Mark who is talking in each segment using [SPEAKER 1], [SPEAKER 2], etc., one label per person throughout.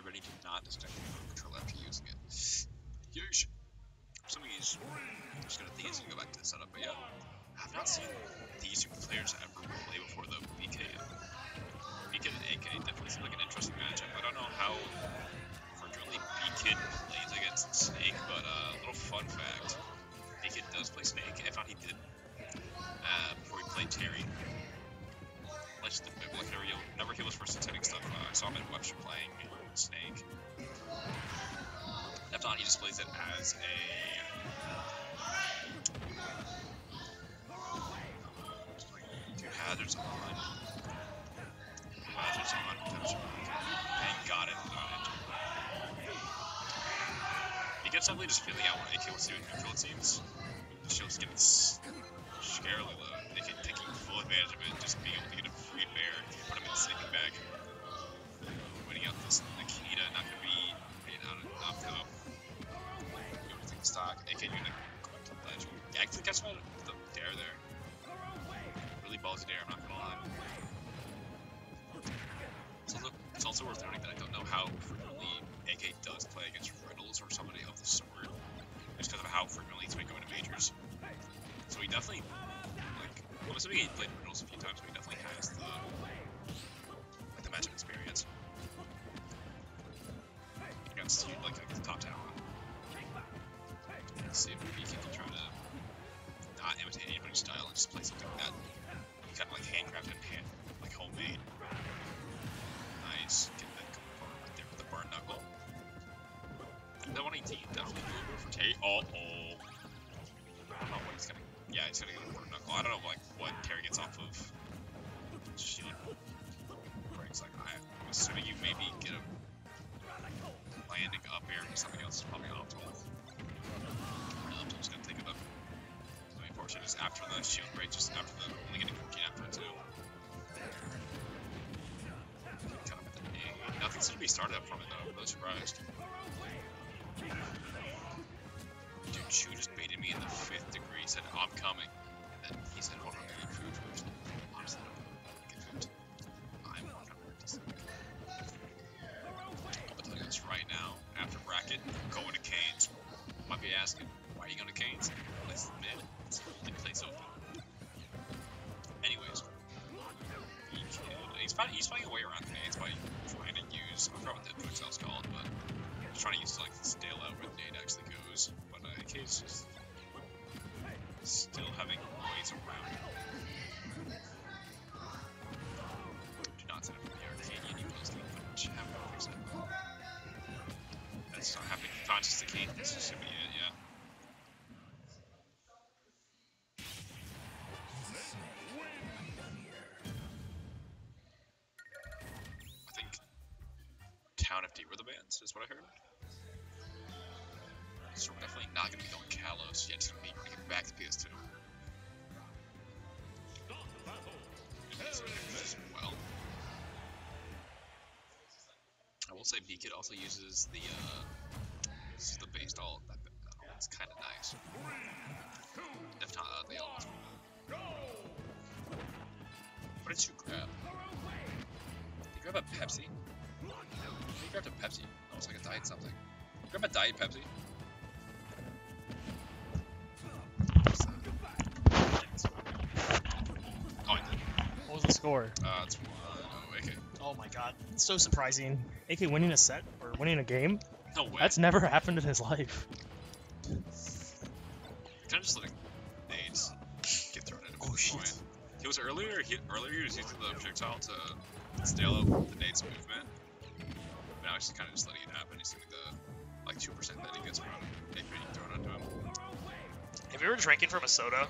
[SPEAKER 1] but he did not disconnect the remote control after using it. Yeesh. For some of these, I'm just gonna think he's gonna go back to the setup, but yeah. I've not seen these two players ever play before, though. BK and AK definitely seems like an interesting matchup. I don't know how frequently BK plays against Snake, but a little fun fact. BK does play Snake. If not, he did before he played Terry. Like never he was first attending stuff. I saw him in Webster playing Snake. If not, he just plays it as a hazards on. Hazards on. And got it. He gets definitely just feeling out what AK wants to do in neutral, it seems. Shield's getting scarily low. AK taking full advantage of it, just being able to get a free bear, put him in the sleeping bag. Winning out this Nikita, not going to be out enough though. You want to take the stock. AK, you're going to go back to the ledge. Yeah, actually catch him out the dare there. Really ballsy dare, I'm not gonna lie. It's also worth noting that I don't know how frequently AK does play against Riddles or somebody of the sort, just because of how frequently he's been going to majors. So he definitely, like, I'm assuming he played Riddles a few times, but he definitely has the, like, the matchup experience against, like the top talent. Let's see if he can try to not imitate anybody's style and just play something that he kind of like handcrafted and like homemade. Nice. Get that going right there with the burn knuckle. That 118 definitely doable for Terry. Oh. I don't know what he's gonna. Yeah, he's gonna get a burn knuckle. I don't know like what Terry gets off of shield breaks. Like I'm assuming you maybe get a landing up air or something else is probably optimal. I'm just gonna take it up. Unfortunately, just after the shield break, just after the only getting 14 after it too. Kind of at the knee. Nothing seems to be started up from it though. I'm really surprised. Dude, Chu just baited me in the 5th degree. He said, I'm coming. And then he said, hold on, I need food first. Honestly, I don't know if I get food. I'm not gonna work this thing. I'll tell you this right now. After bracket, going to Canes. Might be asking, why are you going to Canes? This is mid. It plays open. Anyways, he's finding a way around the nades by trying to use. I forgot what the Twixel's called, but he's trying to use like the stale out where the nade actually goes. But AK's just still having ways around. Do not set up for the Arcadian. You will get much. Have no fix it. That's not happening. Conscious the Kane. This should be it. Yeah. Town FD were the bands, is what I heard. So we're definitely not going to be going Kalos yet, just going to be bringing back to PS2. As well. I will say Beacon also uses the, this is the base doll. It's kind of nice. If not, the elements. What did you grab? Did you grab a Pepsi? You grabbed a Pepsi. Almost like a diet something. Grab a diet Pepsi. Oh, I did.
[SPEAKER 2] What was the score?
[SPEAKER 1] It's 1-0 AK.
[SPEAKER 2] Oh my god. It's so surprising. AK winning a set or winning a game?
[SPEAKER 1] No way.
[SPEAKER 2] That's never happened in his life.
[SPEAKER 1] Kind of just letting nades get thrown at him.
[SPEAKER 2] Oh shit.
[SPEAKER 1] Point. He was earlier he was using the projectile to stale out the nade's movement. Now he's just kind of just letting it happen. He's doing the like 2% that he gets from it being thrown onto him.
[SPEAKER 2] Have you ever drinking from a soda?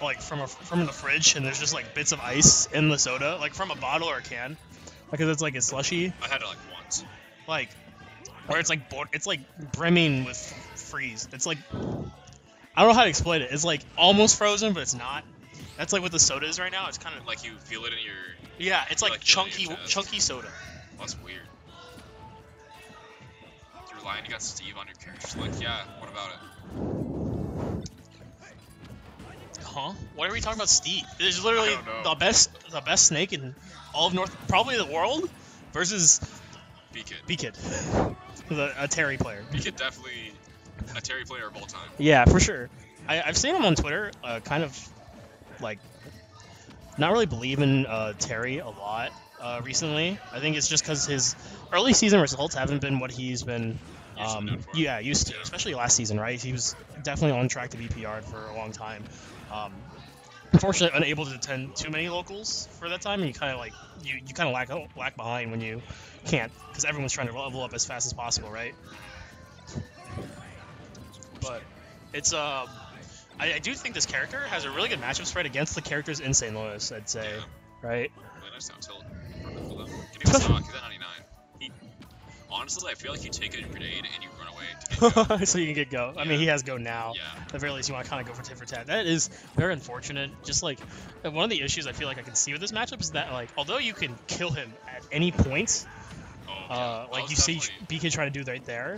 [SPEAKER 2] Like from the fridge, and there's just like bits of ice in the soda, like from a bottle or a can, because it's like a slushy.
[SPEAKER 1] I had it like once.
[SPEAKER 2] Like, or it's like brimming with freeze. It's like, I don't know how to explain it. It's like almost frozen, but it's not. That's like what the soda is right now. It's kind of
[SPEAKER 1] like you feel it in your.
[SPEAKER 2] Yeah, it's like chunky soda.
[SPEAKER 1] Well, that's weird. You're lying. You got Steve on your character. So like, yeah. What about it?
[SPEAKER 2] Huh? Why are we talking about Steve? There's literally the best snake in all of probably the world, versus
[SPEAKER 1] B-Kid.
[SPEAKER 2] B-Kid. A Terry player.
[SPEAKER 1] B-Kid definitely a Terry player of all time.
[SPEAKER 2] Yeah, for sure. I've seen him on Twitter, kind of, like, not really believe in Terry a lot recently. I think it's just because his early season results haven't been what he's been used to, especially last season, right? He was definitely on track to be PR'd for a long time. Unfortunately, unable to attend too many locals for that time, and you kind of you kind of lag behind when you can't, because everyone's trying to level up as fast as possible, right? But it's I do think this character has a really good matchup spread against the characters in St. Louis, I'd say, right?
[SPEAKER 1] Really nice down tilt. Perfect for them. Getting the stock, he's at 99. Honestly, I feel like you take a grenade and you run away to get go.
[SPEAKER 2] So you can get go. Yeah. I mean, he has go now.
[SPEAKER 1] Yeah.
[SPEAKER 2] At the very least, you want to kind of go for tit for tat. That is very unfortunate. Just like one of the issues I feel like I can see with this matchup is that, like, although you can kill him at any point, like you see BK trying to do right there.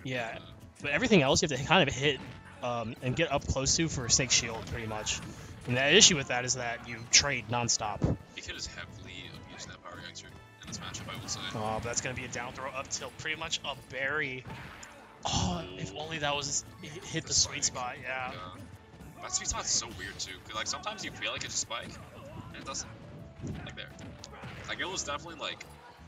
[SPEAKER 2] Yeah. But everything else you have to kind of hit and get up close to for Snake's shield, pretty much. And the issue with that is that you trade nonstop.
[SPEAKER 1] BK is heavily abusing that power gangster in this matchup, I will say.
[SPEAKER 2] Oh, but that's going to be a down throw up tilt, pretty much a berry. Oh, if only that was hit the sweet spot, yeah.
[SPEAKER 1] That sweet spot's so weird too, because like sometimes you feel like it's a spike, and it doesn't. Like there. Like it was definitely like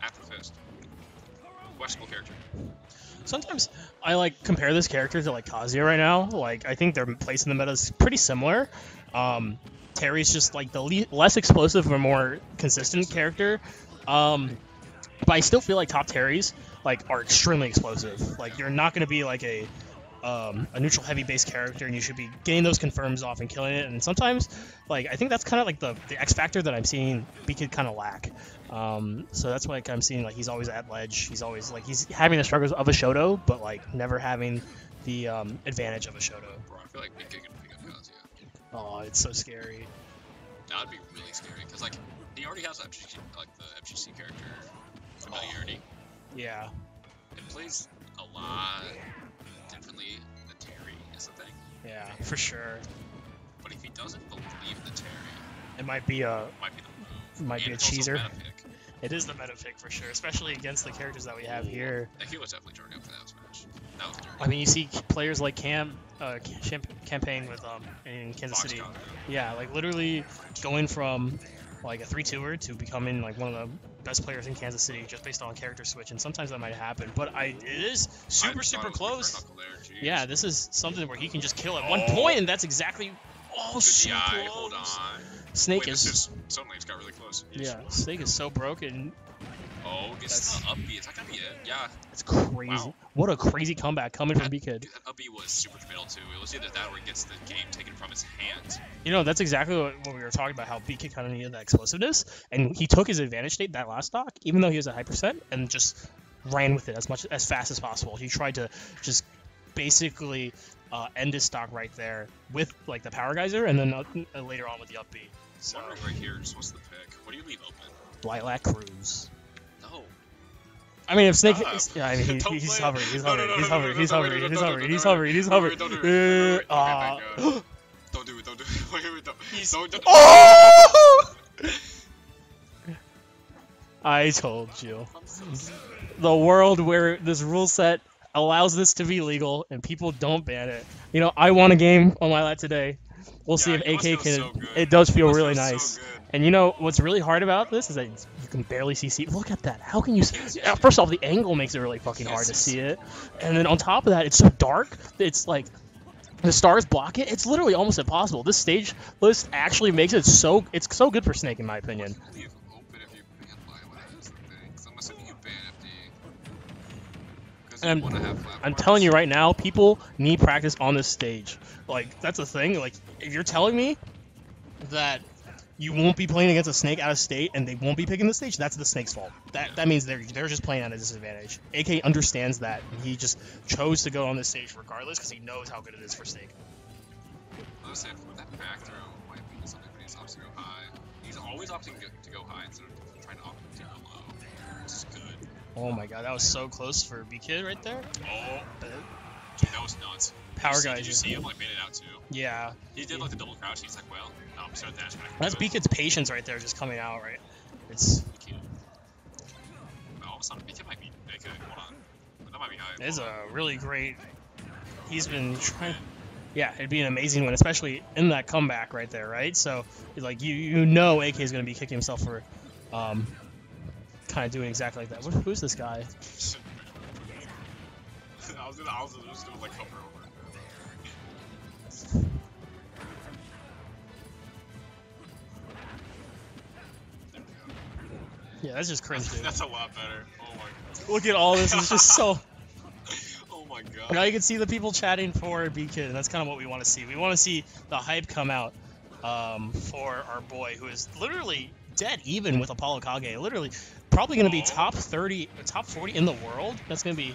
[SPEAKER 1] after fist. Questionable character.
[SPEAKER 2] Sometimes I like compare this character to like Kazuya right now. Like I think their place in the meta is pretty similar. Terry's just like the less explosive or more consistent character. But I still feel like top Terrys like are extremely explosive. Like you're not going to be like a neutral heavy base character, and you should be getting those confirms off and killing it. And sometimes, like I think that's kind of like the X factor that I'm seeing BK kind of lack. So that's why I'm seeing like he's always at ledge. He's always like he's having the struggles of a Shoto, but like never having the advantage of a Shoto.
[SPEAKER 1] Bro, I feel like BK can pick up Kazuya.
[SPEAKER 2] Oh, it's so scary.
[SPEAKER 1] That'd be really scary because like he already has FGC, like the FGC character familiarity.
[SPEAKER 2] Yeah.
[SPEAKER 1] It plays a lot differently than Terry is the thing.
[SPEAKER 2] Yeah, for sure.
[SPEAKER 1] But if he doesn't believe in the Terry,
[SPEAKER 2] it might be a
[SPEAKER 1] the move.
[SPEAKER 2] a cheeser. It is the meta pick for sure, especially against the characters that we have here.
[SPEAKER 1] Like he was definitely turning up for that smash. That was
[SPEAKER 2] I mean, you see players like Campaign with in Kansas City. Yeah, like literally going from like a 3-2er to becoming like one of the best players in Kansas City just based on character switch, and sometimes that might happen. But it is super close. Yeah, this is something where he can just kill at one point, and that's exactly so close.
[SPEAKER 1] Hold on.
[SPEAKER 2] Snake
[SPEAKER 1] Suddenly it's got really close.
[SPEAKER 2] Yeah, Snake is so broken.
[SPEAKER 1] Oh, gets the up B. Is that gonna be it? Yeah.
[SPEAKER 2] It's crazy.
[SPEAKER 1] Wow.
[SPEAKER 2] What a crazy comeback coming from B-Kid.
[SPEAKER 1] That up B was super fatal too. It was either that or he gets the game taken from his hands.
[SPEAKER 2] You know, that's exactly what we were talking about, how B-Kid kind of needed that explosiveness, and he took his advantage state that last stock, even though he was at high percent, and just ran with it as fast as possible. He tried to just basically end his stock right there with like the power geyser, and then later on with the up B. So
[SPEAKER 1] I'm wondering right here, just what's the pick? What do you leave open?
[SPEAKER 2] Lilac Cruise.
[SPEAKER 1] No.
[SPEAKER 2] I mean, if Snake, yeah, I mean, he's hovering, he's hovering.
[SPEAKER 1] Don't do it, wait, don't.
[SPEAKER 2] Oh! I told you. The world where this rule set allows this to be legal and people don't ban it. You know, I won a game on Lilac today. We'll see if AK can. So it does feel really nice. So and you know what's really hard about this is that you can barely see. Look at that. How can you see? First off, the angle makes it really fucking hard to see it. And then on top of that, it's so dark. It's like the stars block it. It's literally almost impossible. This stage list actually makes it so. It's so good for Snake, in my opinion. And I'm telling you right now, people need practice on this stage. Like, that's the thing. Like, if you're telling me that you won't be playing against a Snake out of state and they won't be picking the stage, that's the Snake's fault. That means they're just playing at a disadvantage. AK understands that. He just chose to go on this stage regardless because he knows how good it is for Snake.
[SPEAKER 1] Honestly, that back throw might be something when he's opting to go high. He's always opting to go high instead of trying to opt to go low. Which is good.
[SPEAKER 2] Oh my god, that was so close for B-Kid right there.
[SPEAKER 1] Oh, dude, that was nuts.
[SPEAKER 2] Power guy.
[SPEAKER 1] Did you see him like made it out too?
[SPEAKER 2] Yeah.
[SPEAKER 1] He did like the double crouch. He's like, well, no, I'm sorry, dash back.
[SPEAKER 2] That's B-Kid's patience right there, just coming out right. It's.
[SPEAKER 1] Oh, almost on BK might be AK. Hold on. That might be high.
[SPEAKER 2] It's a really great. He's been trying.
[SPEAKER 1] Man.
[SPEAKER 2] Yeah, it'd be an amazing win, especially in that comeback right there, right? So, like, you know AK is going to be kicking himself for kind of doing exactly like that. Who's this guy?
[SPEAKER 1] I was just doing like hover over.
[SPEAKER 2] Yeah, that's just cringe, dude.
[SPEAKER 1] That's a lot better. Oh my god.
[SPEAKER 2] Look at all this. It's just so.
[SPEAKER 1] Oh my god.
[SPEAKER 2] Now you can see the people chatting for B-Kid, and that's kind of what we want to see. We want to see the hype come out for our boy, who is literally dead even with Apollokage. Literally, probably going to be top 30, top 40 in the world. That's going to be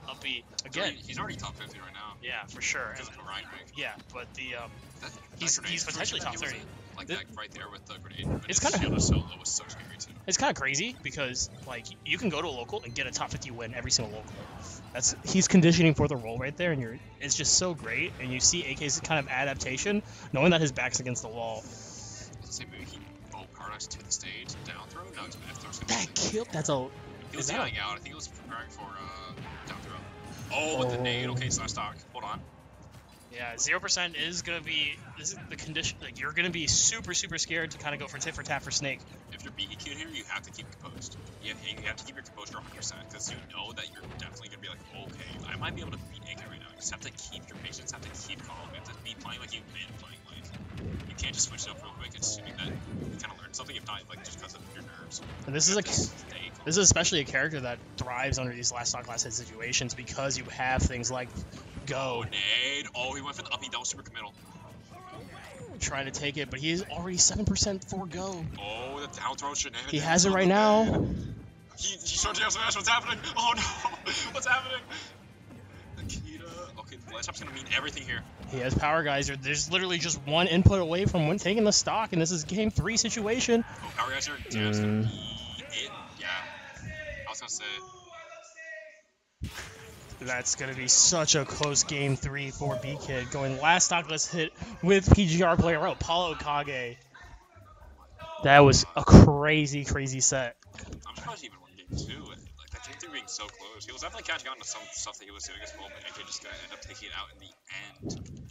[SPEAKER 2] upbeat. Again,
[SPEAKER 1] He's already top 50 right now.
[SPEAKER 2] yeah, for sure.
[SPEAKER 1] Because of the Ryan rank.
[SPEAKER 2] Yeah, but the
[SPEAKER 1] That
[SPEAKER 2] he's
[SPEAKER 1] grenade,
[SPEAKER 2] potentially top 30.
[SPEAKER 1] Like
[SPEAKER 2] The-
[SPEAKER 1] that right there with the grenade.
[SPEAKER 2] It's
[SPEAKER 1] His
[SPEAKER 2] kinda-
[SPEAKER 1] shield solo was so scary too.
[SPEAKER 2] It's kind of crazy because like you can go to a local and get a top 50 win every single local. He's conditioning for the role right there, and it's just so great. And you see AK's kind of adaptation, knowing that his back's against the wall.
[SPEAKER 1] Let's say maybe he Paradise to the stage, down throw. No, it's an F throw.
[SPEAKER 2] That kill. That's a.
[SPEAKER 1] He was
[SPEAKER 2] is that
[SPEAKER 1] yelling out. I think he was preparing for down throw. Oh, with the nade. Okay, slash stock. Hold on.
[SPEAKER 2] Yeah, 0% is gonna be. This is the condition. Like you're gonna be super scared to kind of go for tit for tat for Snake.
[SPEAKER 1] If you're BEQ'd here, you have to keep composed. You have to keep your composure 100% because you know that you're definitely gonna be like, okay, I might be able to beat AK right now. You just have to keep your patience, have to keep calm, you have to be playing like you've been playing like. You can't just switch it up real quick, assuming that you kind of learned something, if not like just because of your nerves.
[SPEAKER 2] And this is like. This is especially a character that thrives under these last stock last hit situations because you have things like Go.
[SPEAKER 1] Nade. Oh, he went for the uppy. That was super committal.
[SPEAKER 2] Trying to take it, but he's already 7% for Go.
[SPEAKER 1] Oh, the down throw shenanigans.
[SPEAKER 2] He has it right now.
[SPEAKER 1] He showed you smash. What's happening? Oh no. What's happening? Nikita. Okay, the ledge up's gonna mean everything here.
[SPEAKER 2] He has power geyser. There's literally just one input away from taking the stock, and this is game 3 situation.
[SPEAKER 1] Oh, power geyser. Yeah, it's gonna be it. Yeah. I was gonna say.
[SPEAKER 2] That's going to be such a close game 3 for B-Kid. Going last stockless hit with PGR player Apollokage. That was a crazy set.
[SPEAKER 1] I'm surprised he even won game 2. Like, that game 3 being so close. He was definitely catching on to some stuff that he was doing as well, but AK just ended up taking it out in the end.